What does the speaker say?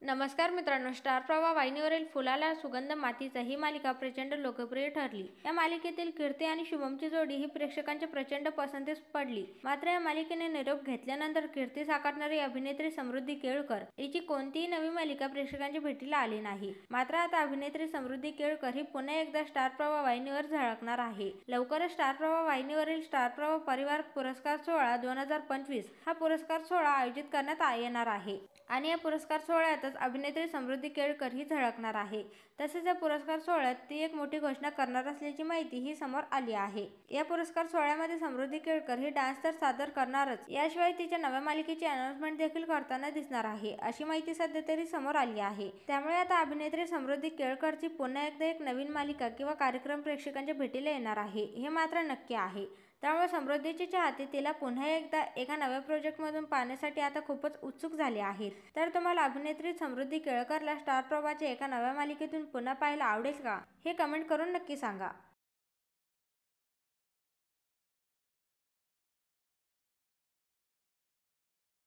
नमस्कार मित्रांनो, स्टार प्रवाह वाहिनीवरील फुलाला सुगंध मातीचा ही मालिका प्रचंड लोकप्रिय ठरली। या मालिकेतील कीर्ती आणि शुभमची जोडी ही प्रेक्षकांच्या प्रचंड पसंतीस पडली। मात्र या मालिकेने निरोप घेतल्यानंतर कीर्ती साकारणारी अभिनेत्री समृद्धी केळकर हिची कोणतीही नवी मालिका प्रेक्षकांच्या भेटीला आली नाही। मात्र आता अभिनेत्री समृद्धी केळकर ही पुन्हा एकदा स्टार प्रवाह वाहिनीवर झळकणार आहे। लवकरच स्टार प्रवाह वाहिनीवरील स्टार प्रवाह परिवार पुरस्कार सोहळा 2025 हा पुरस्कार सोहळा आयोजित करण्यात येणार आहे आणि या पुरस्कार सोहळ्यातच अभिनेत्री समृद्धी केळकर ही झळकणार आहे। तसेच या पुरस्कार सोहळ्यात ती एक मोठी घोषणा करणार असल्याची माहिती ही समोर आली आहे। या पुरस्कार सोहळ्यामध्ये समृद्धी केळकर ही डान्स तर सादर करणारच, याशिवाय तिच्या नव्या मालिकेची अनाउन्समेंट देखील करताना दिसणार आहे, अशी माहिती सध्या तरी समोर आली आहे। त्यामुळे आता अभिनेत्री समृद्धी केळकरची पुन्हा एकदा एक नवीन मालिका किंवा कार्यक्रम प्रेक्षकांच्या भेटीला येणार आहे, हे मात्र नक्की आहे। त्यामुळे समृद्धीचे चाहते तिला पुन्हा एकदा एका नव्या प्रोजेक्टमधून पाहण्यासाठी आता खूपच उत्सुक झाले आहेत। तर तुम्हाला अभिनेत्री समृद्धी केळकरला स्टार प्रवाहाच्या एका नव्या मालिकेतून पुन्हा पाहायला आवडेल का? हे कमेंट करून नक्की सांगा।